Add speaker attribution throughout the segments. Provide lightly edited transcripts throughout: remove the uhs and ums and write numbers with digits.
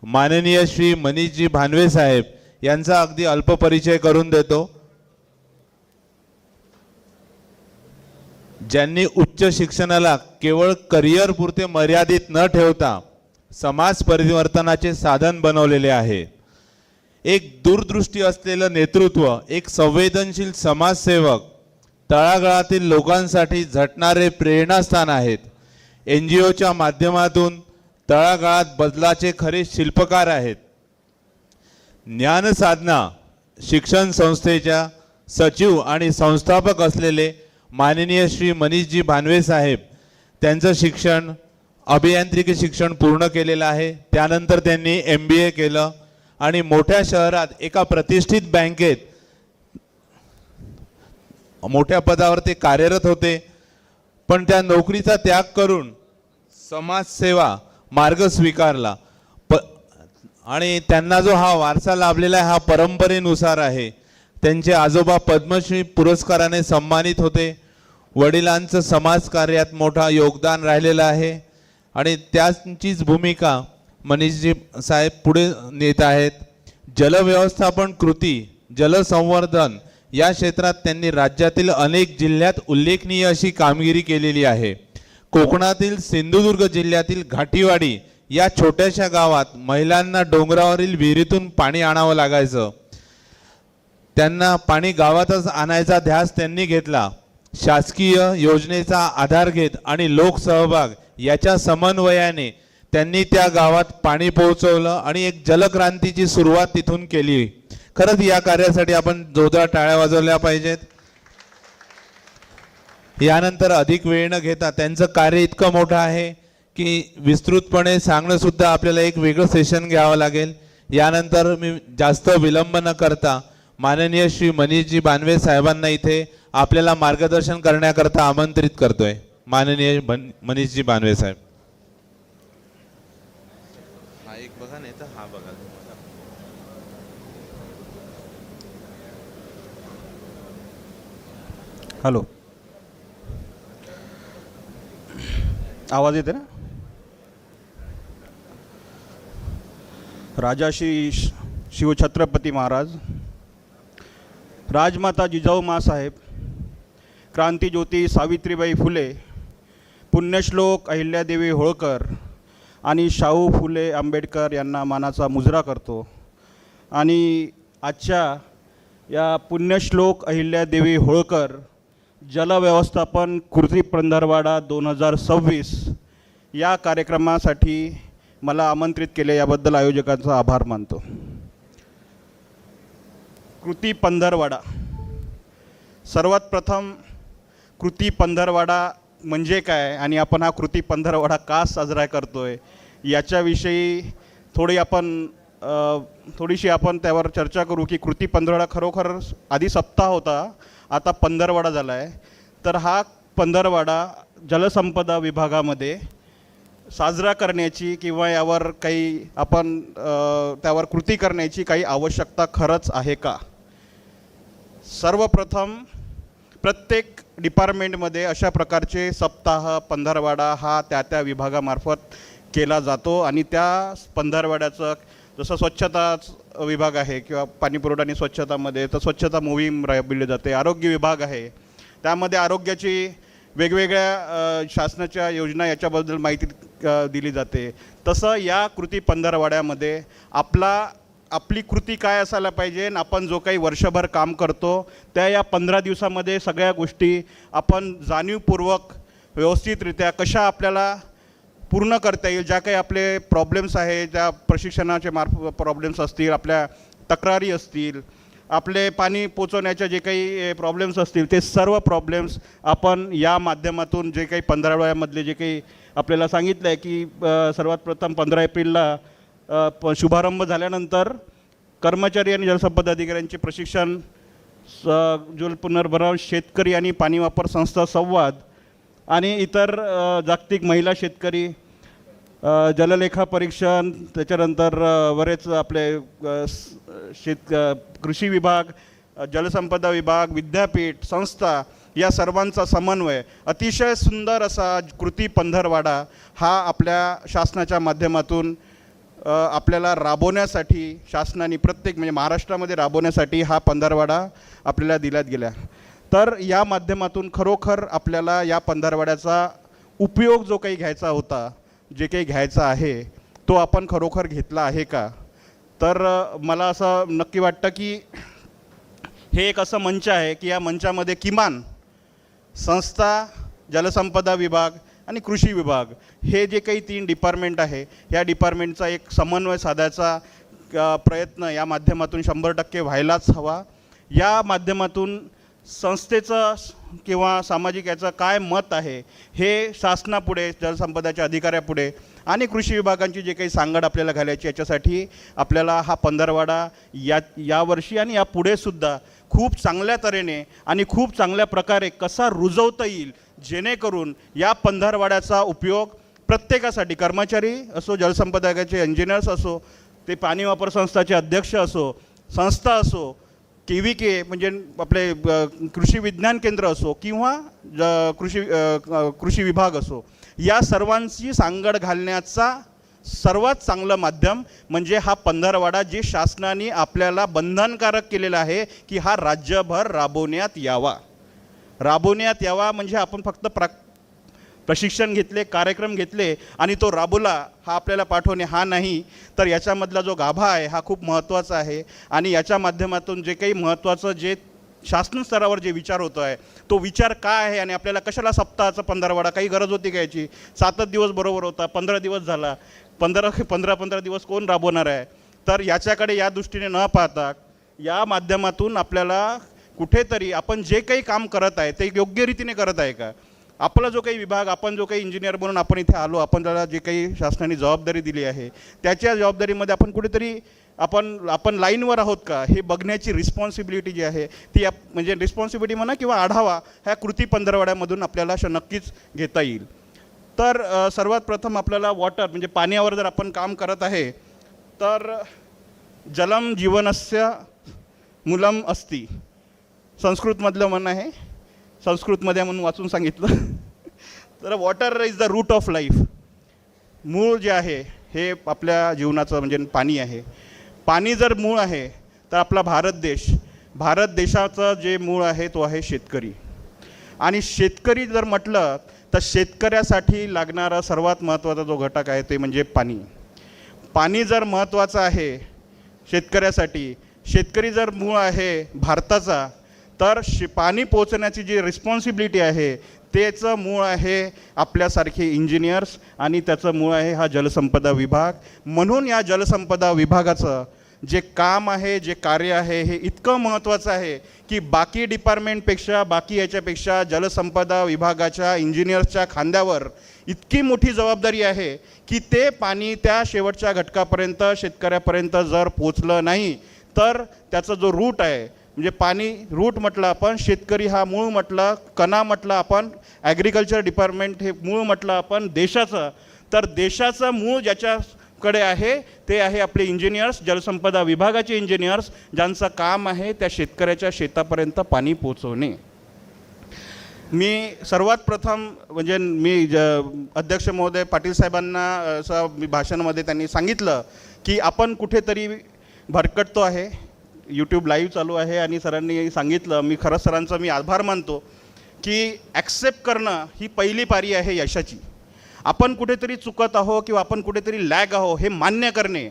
Speaker 1: माननीय श्री मनीषजी भानवे साहेब यांचा अगदी अल्प परिचय करून देतो, ज्यांनी उच्च शिक्षणाला केवळ करिअर पुरते मर्यादित न ठेवता समाज परिवर्तनाचे साधन बनवलेले आहे। एक दूरदृष्टी असलेलं नेतृत्व, एक संवेदनशील समाजसेवक, तळागाळातील लोकांसाठी झटणारे प्रेरणास्थान आहेत। NGOच्या माध्यमातून तळागाळात बदलाचे खरे शिल्पकार आहेत। ज्ञानसाधना शिक्षण संस्थेच्या सचिव आणि संस्थापक असलेले माननीय श्री मनीषजी भानवे साहेब त्यांचं शिक्षण अभियांत्रिकी शिक्षण पूर्ण केलेलं आहे। त्यानंतर त्यांनी MBA केलं आणि मोठ्या शहरात एका प्रतिष्ठित बँकेत मोठ्या पदावर ते कार्यरत होते, पण त्या नोकरीचा त्याग करून समाजसेवा मार्ग स्वीकारला आणि त्यांना जो हा वारसा लाभलेला आहे हा परंपरेनुसार आहे। त्यांचे आजोबा पद्मश्री पुरस्काराने सन्मानित होते। वडिलांचं समाजकार्यात मोठा योगदान राहिलेलं आहे आणि त्यांचीच भूमिका मनीषजी साहेब पुढे नेत आहेत। जलव्यवस्थापन कृती, जलसंवर्धन या क्षेत्रात त्यांनी राज्यातील अनेक जिल्ह्यात उल्लेखनीय अशी कामगिरी केलेली आहे। कोकणातील सिंधुदुर्ग जिल्ह्यातील घाटीवाडी या छोट्याशा गावात महिलांना डोंगरावरील विहिरीतून पाणी आणावं लागायचं, त्यांना पाणी गावातच आणायचा ध्यास त्यांनी घेतला। शासकीय योजनेचा आधार घेत आणि लोकसहभाग याच्या समन्वयाने त्यांनी त्या गावात पाणी पोहोचवलं आणि एक जलक्रांतीची सुरुवात तिथून केली। खरंच या कार्यासाठी आपण जोरदार टाळ्या वाजवल्या पाहिजेत। यानंतर अधिक वेळ न घेता त्यांचं कार्य इतकं मोठं आहे की विस्तृतपणे सांगणं सुद्धा आपल्याला एक वेगळं सेशन घ्यावं लागेल। यानंतर मी जास्त विलंब न करता माननीय श्री मनीषजी भानवे साहेबांना इथे आपल्याला मार्गदर्शन करण्याकरता आमंत्रित करतोय। माननीय मनीषजी भानवे साहेब। हा एक बघा, नाही तर हा बघा।
Speaker 2: हॅलो, आवाज येते ना? राजाश्री शिवछत्रपती महाराज, राजमाता जिजाऊ माँसाहेब, क्रांतिज्योती सावित्रीबाई फुले, पुण्यश्लोक अहिल्यादेवी होळकर आणि शाहू फुले आंबेडकर यांना मानाचा मुजरा करतो। आणि आजच्या या पुण्यश्लोक अहिल्यादेवी होळकर जलव्यवस्थापन कृती पंधरवडा 2026 या कार्यक्रमासाठी मला आमंत्रित केले याबद्दल आयोजकांचा आभार मानतो। कृती पंधरवडा, सर्वात प्रथम कृती पंधरवडा म्हणजे काय आणि आपण हा कृती पंधरवडा का साजरा करतोय याच्याविषयी थोडीशी आपण त्यावर चर्चा करू की कृती पंधरवडा खरोखर आधी सप्ताह होता, आता पंधरवडा झाला आहे। तर हा पंधरवडा जलसंपदा विभागामध्ये साजरा करण्याची किंवा यावर काही आपण त्यावर कृती करण्याची काही आवश्यकता खरंच आहे का? सर्वप्रथम प्रत्येक डिपार्टमेंटमध्ये अशा प्रकारचे सप्ताह पंधरवडा हा त्या विभागामार्फत केला जातो आणि त्या पंधरवड्याचं जसं स्वच्छता विभाग आहे किंवा पाणीपुरवठा आणि स्वच्छतामध्ये तर स्वच्छता मोहीम राबविली जाते। आरोग्य विभाग आहे, त्यामध्ये आरोग्याची वेगवेगळ्या शासनाच्या योजना याच्याबद्दल माहिती दिली जाते। तसं या कृती पंधरवड्यामध्ये आपली कृती काय असायला पाहिजे, आपण जो काही वर्षभर काम करतो त्या या 15 दिवसामध्ये सगळ्या गोष्टी आपण जाणीवपूर्वक व्यवस्थितरित्या कशा आपल्याला पूर्ण करता येईल। ज्या काही आपले प्रॉब्लेम्स आहे, ज्या प्रशिक्षणाचे प्रॉब्लेम्स असतील, आपल्या तक्रारी असतील, आपले पाणी पोचवण्याचे जे काही प्रॉब्लेम्स असतील, ते सर्व प्रॉब्लेम्स आपण या माध्यमातून जे काही पंधरवड्यामधले जे काही आपल्याला सांगितलं आहे की सर्वात प्रथम 15 एप्रिलला शुभारंभ झाल्यानंतर कर्मचारी आणि जलसंपदा अधिकाऱ्यांचे प्रशिक्षण, जल पुनर्भरण, शेतकरी आणि पाणी वापर संस्था संवाद आणि इतर जागतिक महिला शेतकरी जललेखा परीक्षण, त्याच्यानंतर बरेच आपले कृषी विभाग, जलसंपदा विभाग, विद्यापीठ, संस्था या सर्वांचा समन्वय अतिशय सुंदर असा कृती पंधरवडा हा आपल्या शासनाच्या माध्यमातून आपल्याला राबवण्यासाठी शासनाने प्रत्येक म्हणजे महाराष्ट्रामध्ये राबवण्यासाठी हा पंधरवडा आपल्याला दिल्यात गेला. तर या माध्यमातून खरोखर आपल्याला या पंधरवड्याचा उपयोग जो काही घ्यायचा होता, जे काही घ्यायचा आहे तो आपण खरोखर घेतला आहे का? तर मला असं नक्की वाटतं की हे एक असं मंच आहे की या मंचामध्ये किमान संस्था, जलसंपदा विभाग आणि कृषी विभाग हे जे काही 3 डिपार्टमेंट आहे, ह्या डिपार्टमेंटचा एक समन्वय साधायचा प्रयत्न या माध्यमातून 100% व्हायलाच हवा. या माध्यमातून संस्थेचं किंवा सामाजिक याचं काय मत आहे हे शासनापुढे, जलसंपदाच्या अधिकाऱ्यापुढे आणि कृषी विभागांची जे काही सांगड आपल्याला घालायची, याच्यासाठी आपल्याला हा पंधरवडा यावर्षी आणि यापुढेसुद्धा खूप चांगल्या तऱ्हेने आणि खूप चांगल्या प्रकारे कसा रुजवता येईल, जेणेकरून या पंधरवड्याचा उपयोग प्रत्येकासाठी, कर्मचारी असो, जलसंपदाचे इंजिनियर्स असो, ते पाणी वापर संस्थाचे अध्यक्ष असो, संस्था असो, KVK म्हणजे आपले कृषी विज्ञान केंद्र असो किंवा कृषी विभाग असो, या सर्वांची सांगड घालण्याचा सर्वात चांगलं माध्यम म्हणजे हा पंधरवडा, जे शासनाने आपल्याला बंधनकारक केलेला आहे की हा राज्यभर राबवण्यात यावा. म्हणजे आपण फक्त प्रशिक्षण घेतले, कार्यक्रम घेतले आणि तो राबवला, हा आपल्याला पाठवणे हा नाही. तर याच्यामधला जो गाभा आहे हा खूप महत्त्वाचा आहे आणि याच्या माध्यमातून जे काही महत्त्वाचं जे शासन स्तरावर जे विचार होतो आहे तो विचार काय आहे आणि आपल्याला कशाला सप्ताहाचा पंधरवडा, काही गरज होती का याची? 7 दिवस बरोबर होता, 15 दिवस झाला, 15 दिवस कोण राबवणार आहे? तर याच्याकडे या दृष्टीने न पाहता या माध्यमातून आपल्याला कुठेतरी आपण जे काही काम करत आहे ते योग्य रीतीने करत आहे का? आपला जो काही विभाग, आपण जो काही इंजिनियर म्हणून आपण इथे आलो, आपण त्याला जे काही शासनाने जबाबदारी दिली आहे त्याच्या जबाबदारीमध्ये आपण कुठेतरी आपण लाईनवर आहोत का हे बघण्याची रिस्पॉन्सिबिलिटी जी आहे ती म्हणजे रिस्पॉन्सिबिलिटी म्हणा किंवा आढावा ह्या कृती पंधरवड्यामधून आपल्याला नक्कीच घेता येईल. तर सर्वात प्रथम आपल्याला वॉटर म्हणजे पाण्यावर जर आपण काम करत आहे तर जलम जीवनस्य मूलम अस्ति, संस्कृतमधलं म्हण आहे, संस्कृतमध्ये म्हणून वाचून सांगितलं. तर water is the root of life. मूळ जे आहे हे आपल्या जीवनाचं म्हणजे पाणी आहे. पाणी जर मूळ आहे तर आपला भारत देशाचं जे मूळ आहे तो आहे शेतकरी. आणि शेतकरी जर म्हटलं तर शेतकऱ्यासाठी लागणारा सर्वात महत्त्वाचा जो घटक आहे ते म्हणजे पाणी. पाणी जर महत्त्वाचं आहे शेतकऱ्यासाठी, शेतकरी जर मूळ आहे भारताचा, तर पाणी पोहोचण्याची जी रिस्पॉन्सिबिलिटी आहे त्याचं मूळ आहे आपल्यासारखे इंजिनियर्स आणि त्याचं मूळ आहे हा जलसंपदा विभाग. म्हणून या जलसंपदा विभागाचं जे काम आहे, जे कार्य आहे हे इतकं महत्त्वाचं आहे की बाकी डिपार्टमेंटपेक्षा, बाकी याच्यापेक्षा जलसंपदा विभागाच्या इंजिनियर्सच्या खांद्यावर इतकी मोठी जबाबदारी आहे की ते पाणी त्या शेवटच्या घटकापर्यंत, शेतकऱ्यापर्यंत जर पोचलं नाही तर त्याचा जो रूट आहे, म्हणजे पाणी रूट म्हटलं आपण, शेतकरी हा मूळ म्हटलं, कणा म्हटलं आपण, ॲग्रिकल्चर डिपार्टमेंट हे मूळ म्हटलं आपण देशाचं, तर देशाचं मूळ ज्याच्याकडे आहे ते आहे आपले इंजिनियर्स, जलसंपदा विभागाचे इंजिनियर्स, ज्यांचं काम आहे त्या शेतकऱ्याच्या शेतापर्यंत पाणी पोचवणे. मी सर्वात प्रथम म्हणजे मी अध्यक्ष महोदय पाटील साहेबांना असं भाषणामध्ये त्यांनी सांगितलं की आपण कुठेतरी भरकटतो आहे. यूट्यूब लाईव्ह चालू आहे आणि सरांनी सांगितलं, मी खरंच सरांचा मी आभार मानतो की ॲक्सेप्ट करणं ही पहिली पारी आहे यशाची. आपण कुठेतरी चुकत आहो किंवा आपण कुठेतरी लॅग आहो हे मान्य करणे.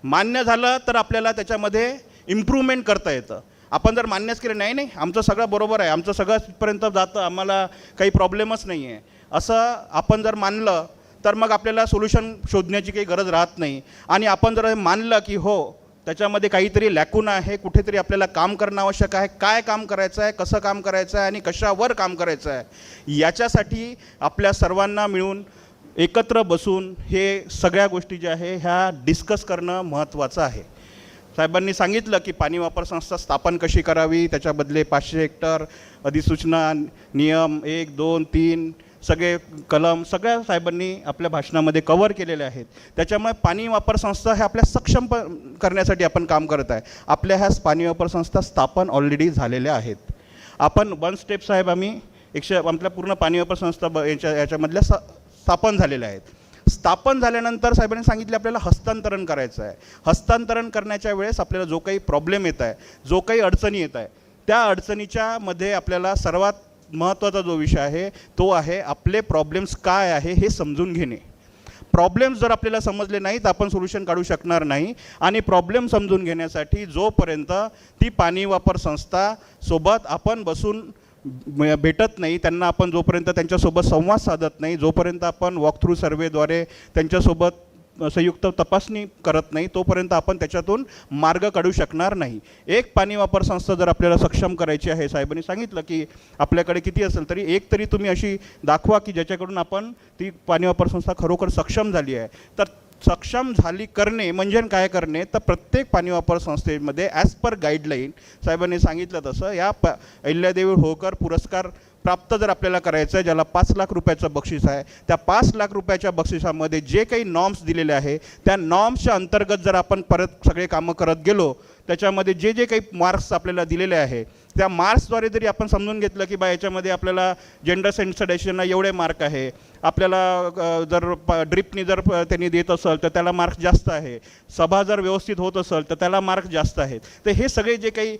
Speaker 2: मान्य झालं तर आपल्याला त्याच्यामध्ये इम्प्रूव्हमेंट करता येतं. आपण जर मान्यच केलं नाही आमचं सगळं बरोबर आहे, आमचं सगळं तिथपर्यंत जातं, आम्हाला काही प्रॉब्लेमच नाही आहे, असं आपण जर मानलं तर मग आपल्याला सोल्युशन शोधण्याची काही गरज राहत नाही. आणि आपण जर मानलं की हो त्याच्यामध्ये काहीतरी लॅकुना आहे, कुठेतरी आपल्याला काम करणं आवश्यक आहे, काय काम करायचं आहे, कसं काम करायचं आहे आणि कशावर काम करायचं आहे, याच्यासाठी आपल्या सर्वांना मिळून एकत्र बसून हे सगळ्या गोष्टी ज्या आहे ह्या डिस्कस करणं महत्त्वाचं आहे. साहेबांनी सांगितलं की पाणी वापर संस्था स्थापन कशी करावी, त्याच्याबदले 500 हेक्टर, अधिसूचना, नियम 1, 2, 3 सगळे कलम सगळ्या साहेबांनी आपल्या भाषणामध्ये कव्हर केलेले आहेत. त्याच्यामुळे पाणी वापर संस्था हे आपल्या सक्षम करण्यासाठी आपण काम करत आहे. आपल्या ह्या पाणी वापर संस्था स्थापन ऑलरेडी झालेल्या आहेत. आपण 1 स्टेप साहेब आम्ही आपल्या पूर्ण पाणी वापर संस्था याच्यामधल्या स्थापन झालेल्या आहेत. स्थापन झाल्यानंतर साहेबांनी सांगितले आपल्याला हस्तांतरण करायचं आहे. हस्तांतरण करण्याच्या वेळेस आपल्याला जो काही प्रॉब्लेम येत आहे, जो काही अडचणी येत आहे, त्या अडचणीच्या मध्ये आपल्याला सर्वात महत्त्वाचा जो विषय आहे तो आहे आपले प्रॉब्लेम्स काय आहे हे समजून घेणे. प्रॉब्लेम्स जर आपल्याला समजले नाही तर आपण सोल्युशन काढू शकणार नाही. आणि प्रॉब्लेम समजून घेण्यासाठी जोपर्यंत ती पाणी वापर संस्था सोबत आपण बसून भेटत नाही, त्यांना आपण जोपर्यंत त्यांच्यासोबत संवाद साधत नाही, जोपर्यंत आपण वॉकथ्रू सर्वेद्वारे त्यांच्यासोबत संयुक्त तपासणी करत नाही, तोपर्यंत आपण त्याच्यातून मार्ग काढू शकणार नाही. एक पाणी वापर संस्था जर आपल्याला सक्षम करायची आहे, साहेबांनी सांगितलं की आपल्याकडे किती असेल तरी एक तरी तुम्ही अशी दाखवा की ज्याच्याकडून आपण ती पाणी वापर संस्था खरोखर सक्षम झाली आहे. तर सक्षम झाली करणे म्हणजे काय करणे, तर प्रत्येक पाणी वापर संस्थेमध्ये ॲज पर गाईडलाईन साहेबांनी सांगितलं तसं या अहिल्यादेवी होळकर पुरस्कार प्राप्त जर आपल्याला करायचं आहे, ज्याला 5 लाख रुपयाचं बक्षीस आहे, त्या 5 लाख रुपयाच्या बक्षिसामध्ये जे काही नॉर्म्स दिलेले आहे त्या नॉर्म्सच्या अंतर्गत जर आपण परत सगळे कामं करत गेलो, त्याच्यामध्ये जे जे काही मार्क्स आपल्याला दिलेले आहे त्या मार्क्सद्वारे जरी आपण समजून घेतलं की बा याच्यामध्ये आपल्याला जेंडर सेन्सिटायझेशनला एवढे मार्क आहे, आपल्याला जर ड्रिपनी जर त्यांनी देत असेल तर त्याला मार्क्स जास्त आहे, सभा जर व्यवस्थित होत असेल तर त्याला मार्क्स जास्त आहेत. तर हे सगळे जे काही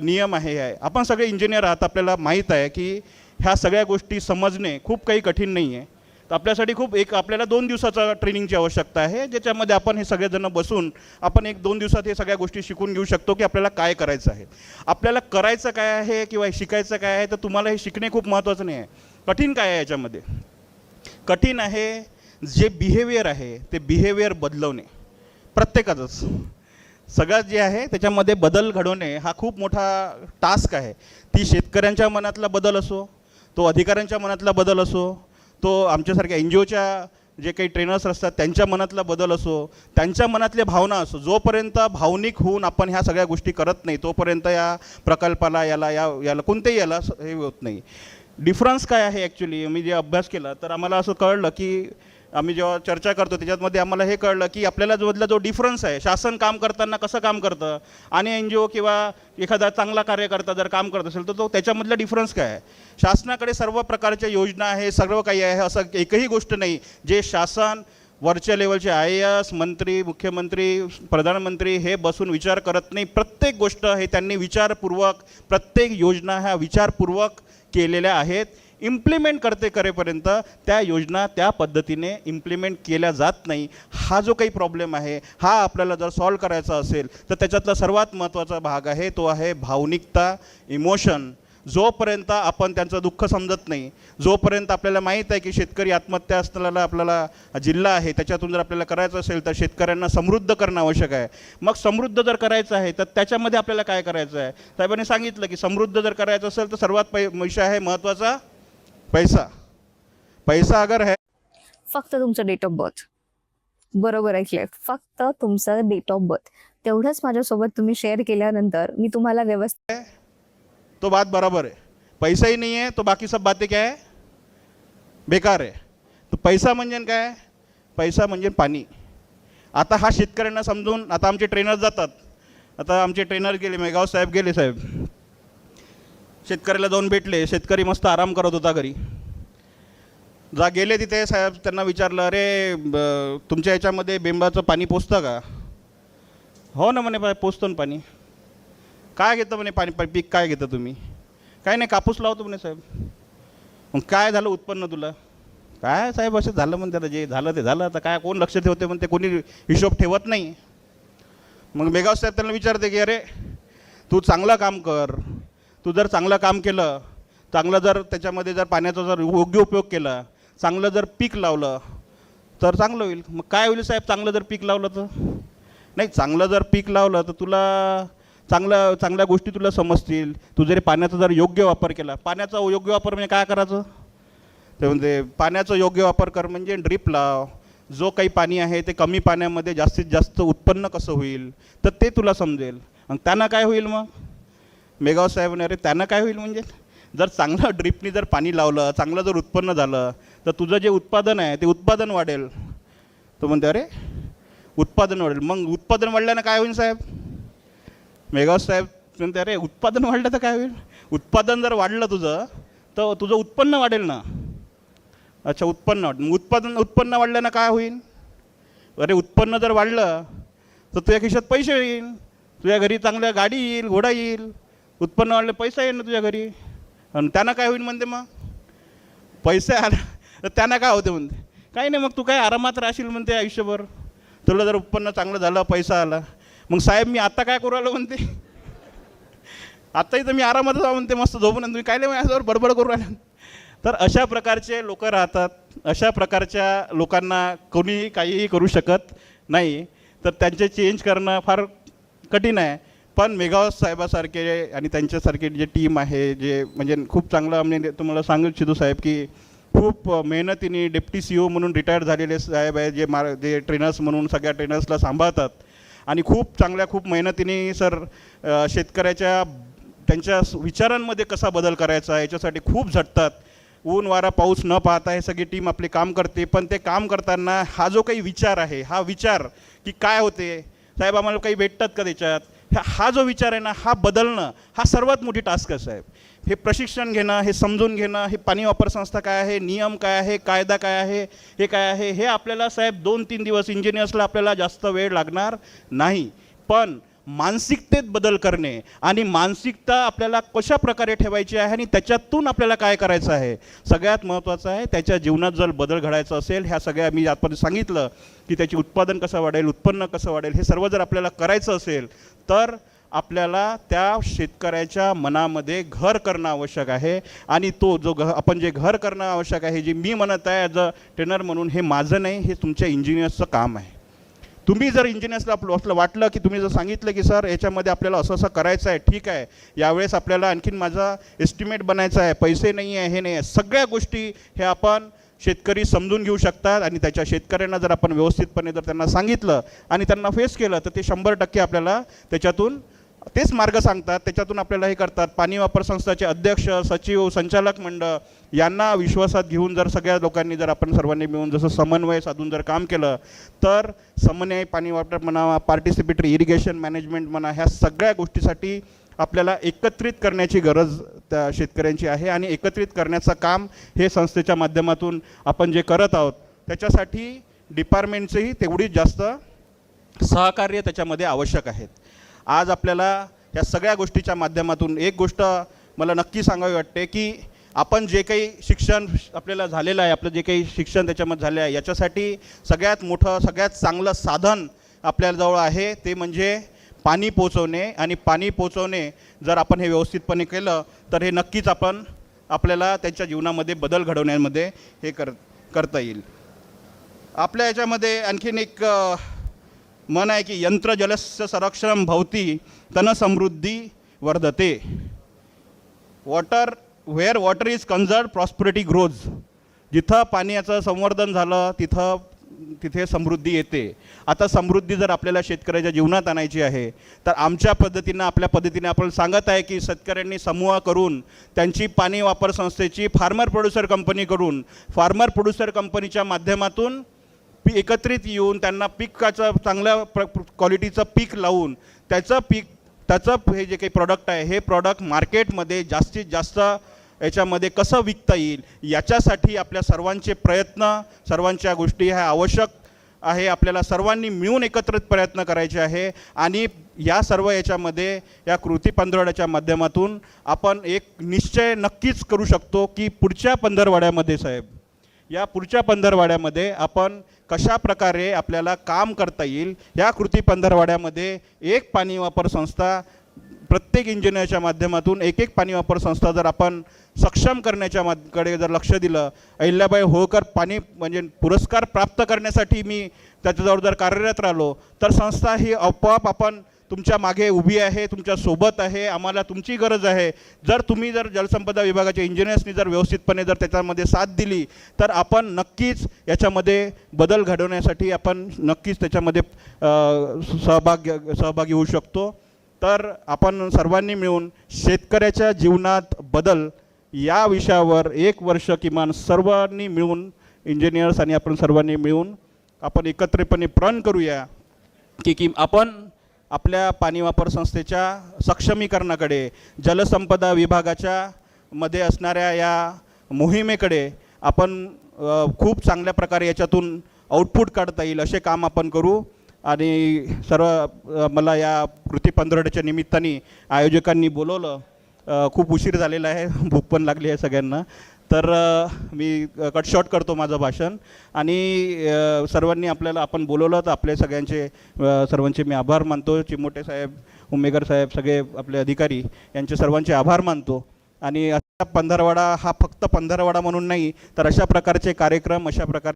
Speaker 2: नियम आहे, आपण सगळे इंजिनियर आहात, आपल्याला माहीत आहे की ह्या सगळ्या गोष्टी समजणे खूप काही कठीण नाही आहे. तर आपल्यासाठी आपल्याला 2 दिवसाचा ट्रेनिंगची आवश्यकता आहे, ज्याच्यामध्ये आपण हे सगळेजण बसून आपण 1-2 दिवसात हे सगळ्या गोष्टी शिकून घेऊ शकतो की आपल्याला काय करायचं आहे, आपल्याला करायचं काय आहे किंवा शिकायचं काय आहे. तर तुम्हाला हे शिकणे खूप महत्त्वाचं नाही आहे. कठीण काय आहे याच्यामध्ये, कठीण आहे जे बिहेवियर आहे ते बिहेवियर बदलवणे. प्रत्येकाचंच सगळ्यात जे आहे त्याच्यामध्ये बदल घडवणे हा खूप मोठा टास्क आहे. ती शेतकऱ्यांच्या मनातला बदल असो, तो अधिकाऱ्यांच्या मनातला बदल असो, तो आमच्यासारख्या NGOच्या जे काही ट्रेनर्स असतात त्यांच्या मनातला बदल असो, त्यांच्या मनातल्या भावना असो, जोपर्यंत भावनिक होऊन आपण ह्या सगळ्या गोष्टी करत नाही तोपर्यंत या प्रकल्पाला याला कोणत्याही हे होत नाही. डिफरन्स काय आहे ॲक्च्युली, मी जे अभ्यास केला तर आम्हाला असं कळलं की आम्ही जेव्हा चर्चा करतो त्याच्यामध्ये आम्हाला हे कळलं की आपल्याला जो डिफरन्स आहे, शासन काम करताना कसं काम करतं आणि NGO किंवा एखादा चांगला कार्यकर्ता जर काम करत असेल तर तो त्याच्यामधला डिफरन्स काय आहे. शासनाकडे सर्व प्रकारच्या योजना आहे, सर्व काही आहे, असं एकही गोष्ट नाही जे शासन वरच्या लेवलचे IAS मंत्री, मुख्यमंत्री, प्रधानमंत्री हे बसून विचार करत नाही. प्रत्येक गोष्ट हे त्यांनी विचारपूर्वक, प्रत्येक योजना ह्या विचारपूर्वक केलेल्या आहेत. इम्प्लिमेंट करेपर्यंत त्या योजना त्या पद्धतीने इम्प्लिमेंट केल्या जात नाही. हा जो काही प्रॉब्लेम आहे हा आपल्याला जर सॉल्व करायचा असेल तर त्याच्यातला सर्वात महत्त्वाचा भाग आहे तो आहे भावनिकता, इमोशन. जोपर्यंत आपण त्यांचं दुःख समजत नाही, जोपर्यंत आपल्याला माहीत आहे की शेतकरी आत्महत्या असलेला आपल्याला जिल्हा आहे, त्याच्यातून जर आपल्याला करायचं असेल तर शेतकऱ्यांना समृद्ध करणं आवश्यक आहे. मग समृद्ध जर करायचं आहे तर त्याच्यामध्ये आपल्याला काय करायचं आहे, साहेबांनी सांगितलं की समृद्ध जर करायचं असेल तर सर्वात विषय आहे महत्त्वाचा पैसा. पैसा अगर है,
Speaker 3: फक्त तुमचं डेट ऑफ बर्थ. बरोबर ऐकलंय, फक्त तुमचं डेट ऑफ बर्थ तेवढंच माझ्यासोबत तुम्ही शेअर केल्यानंतर मी तुम्हाला व्यवस्थित,
Speaker 2: तो बात बराबर है. पैसा ही नहीं है तो बाकी सब बातें क्या है, बेकार है. तो पैसा म्हणजे काय, पैसा म्हणजे पाणी. आता हा शेतकऱ्यांना समजून, आता आमचे ट्रेनर जातात, आता आमचे ट्रेनर गेले, मेगाव साहेब गेले, साहेब शेतकऱ्याला जाऊन भेटले, शेतकरी मस्त आराम करत होता घरी. गेले तिथे साहेब त्यांना विचारलं, अरे तुमच्या याच्यामध्ये बेंबाचं पाणी पोचतं का. हो ना म्हणे, पोचतं ना पाणी. काय घेतं म्हणे पाणी, पीक काय घेतं तुम्ही. काय नाही, कापूस लावतो म्हणे साहेब. मग काय झालं उत्पन्न तुला. काय साहेब असं झालं म्हणते, त्याला जे झालं ते झालं, आता काय कोण लक्ष ठेवते म्हणते, कोणी हिशोब ठेवत नाही. मग मेगाव साहेब त्यांना विचारते की अरे तू चांगलं काम कर, तू जर चांगलं काम केलं, चांगलं जर त्याच्यामध्ये जर पाण्याचा जर योग्य उपयोग केला, चांगलं जर पीक लावलं तर चांगलं होईल. मग काय होईल साहेब चांगलं जर पीक लावलं तर. नाही, चांगलं जर पीक लावलं तर तुला चांगल्या गोष्टी तुला समजतील. तू जरी पाण्याचा जर योग्य वापर केला, पाण्याचा योग्य वापर म्हणजे काय करायचं, ते म्हणजे पाण्याचा योग्य वापर कर म्हणजे ड्रीप लाव. जो काही पाणी आहे ते कमी पाण्यामध्ये जास्तीत जास्त उत्पन्न कसं होईल तर ते तुला समजेल. आणि त्यांना काय होईल मग, मेगाव साहेब अरे त्यांना काय होईल म्हणजे जर चांगलं ड्रिपनी जर पाणी लावलं, चांगलं जर उत्पन्न झालं तर तुझं जे उत्पादन आहे ते उत्पादन वाढेल. तो म्हणते अरे उत्पादन वाढेल. मग उत्पादन वाढल्यानं काय होईल साहेब, मेगाव साहेब म्हणते अरे उत्पादन वाढलं तर काय होईल. उत्पादन जर वाढलं तुझं तर तुझं उत्पन्न वाढेल ना. अच्छा, उत्पन्न वाढल्यानं काय होईल? अरे उत्पन्न जर वाढलं तर तुझ्या खिशात पैसे येईल, तुझ्या घरी चांगल्या गाडी येईल, घोडा येईल. उत्पन्न वाढलं पैसा येईल ना तुझ्या घरी. आणि त्यांना काय होईल म्हणते? मग पैसे आला तर त्यांना काय होते म्हणते? काही नाही, मग तू काय आरामात राहशील म्हणते आयुष्यभर. तुला जर उत्पन्न चांगलं झालं, पैसा आला. मग साहेब मी आता काय करू राहिलो म्हणते? आत्ताही तर मी आरामात जाऊ म्हणते, मस्त झोपून. तुम्ही काय नाही माझ्यावर बडबड करू राहिले. तर अशा प्रकारचे लोक राहतात. अशा प्रकारच्या लोकांना कोणीही काहीही करू शकत नाही. तर त्यांचे चेंज करणं फार कठीण आहे. पण मेघावत साहेबासारखे आणि त्यांच्यासारखे जे टीम आहे, जे म्हणजे खूप चांगलं, म्हणजे तुम्हाला सांगू इच्छितो साहेब की खूप मेहनतीने डेप्टी CEO म्हणून रिटायर्ड झालेले साहेब आहे, जे ट्रेनर्स म्हणून सगळ्या ट्रेनर्सला सांभाळतात. आणि खूप मेहनतीने सर शेतकऱ्याच्या त्यांच्या विचारांमध्ये कसा बदल करायचा याच्यासाठी खूप झटतात. ऊन वारा पाऊस न पाहता हे सगळी टीम आपले काम करते. पण ते काम करताना हा जो काही विचार आहे, हा विचार की काय होते साहेब, आम्हाला काही भेटतात का त्याच्यात, हा जो विचार आहे ना, हा बदलणं हा सर्वात मोठी टास्क आहे साहेब. हे प्रशिक्षण घेणं, हे समजून घेणं, हे पाणी वापर संस्था काय आहे, नियम काय आहे, कायदा काय आहे, हे काय आहे, हे आपल्याला साहेब 2-3 दिवस इंजिनियर्सला आपल्याला जास्त वेळ लागणार नाही. पण मानसिकतेत बदल करणे आणि मानसिकता आपल्याला कशा प्रकारे ठेवायची आहे आणि त्याच्यातून आपल्याला काय करायचं आहे सगळ्यात महत्त्वाचं आहे. त्याच्या जीवनात जर बदल घडायचा असेल, ह्या सगळ्या मी आतापर्यंत सांगितलं की त्याची उत्पादन कसं वाढेल, उत्पन्न कसं वाढेल, हे सर्व जर आपल्याला करायचं असेल तर आपल्याला त्या शेतकऱ्याच्या मनामध्ये घर करणं आवश्यक आहे. आणि तो जो आपण जे घर करणं आवश्यक आहे, जे मी म्हणत आहे ॲज अ ट्रेनर म्हणून, हे माझं नाही, हे तुमच्या इंजिनियर्सचं काम आहे. तुम्ही जर इंजिनियर्सला आपलं वाटलं की तुम्ही जर सांगितलं की सर याच्यामध्ये आपल्याला असं असं करायचं आहे, ठीक आहे, यावेळेस आपल्याला आणखीन माझा एस्टिमेट बनायचा आहे, पैसे नाही आहे, हे नाही आहे, सगळ्या गोष्टी हे आपण शेतकरी समजून घेऊ शकतात. आणि त्याच्या शेतकऱ्यांना जर आपण व्यवस्थितपणे जर त्यांना सांगितलं आणि त्यांना फेस केलं तर ते 100% आपल्याला त्याच्यातून तेच मार्ग सांगतात, त्याच्यातून आपल्याला हे करतात. पाणी वापर संस्थाचे अध्यक्ष, सचिव, संचालक मंडळ यांना विश्वासात घेऊन जर सगळ्या लोकांनी जर आपण सर्वांनी मिळून जसं समन्वय साधून जर काम केलं तर समन्वय पाणी वापर म्हणा, पार्टिसिपेटरी इरिगेशन मॅनेजमेंट म्हणा, ह्या सगळ्या गोष्टीसाठी आपल्याला एकत्रित करण्याची गरज त्या शेतकऱ्यांची आहे. आणि एकत्रित करण्याचं काम हे संस्थेच्या माध्यमातून आपण जे करत आहोत, त्याच्यासाठी डिपार्टमेंटचंही तेवढीच जास्त सहकार्य त्याच्यामध्ये आवश्यक आहेत. आज आपल्याला या सगळ्या गोष्टीच्या माध्यमातून एक गोष्ट मला नक्की सांगावी वाटते की आपण जे काही शिक्षण आपल्याला झालेलं आहे, आपलं जे काही शिक्षण त्याच्यामध्ये झालं आहे, याच्यासाठी सगळ्यात मोठं सगळ्यात चांगलं साधन आपल्याजवळ आहे ते म्हणजे पाणी पोचवणे. आणि पाणी पोचवणे जर आपण हे व्यवस्थितपणे केलं तर हे नक्कीच आपल्याला त्यांच्या जीवनामध्ये बदल घडवण्यामध्ये हे करता येईल. आपल्या याच्यामध्ये आणखीन एक मन आहे की यंत्र जलस्य संरक्षणं भवति तन समृद्धी वर्धते. Where water is conserved prosperity grows. जिथं पाण्याचं संवर्धन झालं तिथे समृद्धी येते. आता समृद्धी जर आपल्याला शेतकऱ्याच्या जीवनात आणायची आहे तर आमच्या पद्धतीनं आपल्या पद्धतीने आपण सांगत आहे की शेतकऱ्यांनी समूह करून त्यांची पाणी वापर संस्थेची फार्मर प्रोड्युसर कंपनी करून फार्मर प्रोड्युसर कंपनीच्या माध्यमातून एकत्रित येऊन त्यांना पिकाचं चांगल्या क्वालिटीचं पीक लावून त्याचं हे जे काही प्रॉडक्ट आहे हे प्रॉडक्ट मार्केटमध्ये जास्तीत जास्त याच्यामध्ये कसं विकता येईल याच्यासाठी आपल्या सर्वांचे प्रयत्न, सर्वांच्या गोष्टी ह्या आवश्यक आहे. आपल्याला सर्वांनी मिळून एकत्रित प्रयत्न करायचे आहे. आणि या सर्व याच्यामध्ये या कृती पंधरवड्याच्या माध्यमातून आपण एक निश्चय नक्कीच करू शकतो की पुढच्या पंधरवड्यामध्ये साहेब, या पुढच्या पंधरवड्यामध्ये आपण कशा प्रकारे आपल्याला काम करता येईल. या कृती पंधरवड्यामध्ये एक पाणी वापर संस्था, प्रत्येक इंजिनियरच्या माध्यमातून एक पाणी वापर संस्था जर आपण सक्षम करण्याच्या कडे जर लक्ष दिलं, अहिल्याबाई होळकर पाणी म्हणजे पुरस्कार प्राप्त करण्यासाठी मी त्याच्याजवळ जर कार्यरत राहिलो तर संस्था ही आपोआप आपण तुमच्या मागे उभी आहे, तुमच्या सोबत आहे. आम्हाला तुमची गरज आहे. जर तुम्ही जर जलसंपदा विभागाच्या इंजिनियर्सनी जर व्यवस्थितपणे जर त्याच्यामध्ये साथ दिली तर आपण नक्कीच याच्यामध्ये बदल घडवण्यासाठी आपण नक्कीच त्याच्यामध्ये सहभागी होऊ शकतो. तर आपण सर्वांनी मिळून शेतकऱ्याच्या जीवनात बदल या विषयावर 1 वर्ष किमान सर्वांनी मिळून इंजिनियर्स आणि आपण सर्वांनी मिळून आपण एकत्रितपणे प्रण करूया की आपण आपल्या पाणी वापर संस्थेच्या सक्षमीकरणाकडे, जलसंपदा विभागाच्या मध्ये असणाऱ्या या मोहिमेकडे आपण खूप चांगल्या प्रकारे याच्यातून आउटपुट काढता येईल असे काम आपण करू. आणि सर्व मला या कृती पंधरवड्याच्या निमित्ताने आयोजकांनी बोलवलं. खूप उशीर झालेला आहे, भूक पण लागली आहे सगळ्यांना. तर मी कट शॉर्ट करतो माझं भाषण. आणि सर्वांनी आपण बोलवलं तर आपले सगळ्यांचे सर्वांचे मी आभार मानतो. चिमोटे साहेब, उमेगर साहेब, सगळे आपले अधिकारी यांचे सर्वांचे आभार मानतो. आणि अशा पंधरवडा हा फक्त पंधरवडा म्हणून नाही तर अशा प्रकारचे कार्यक्रम, अशा प्रकार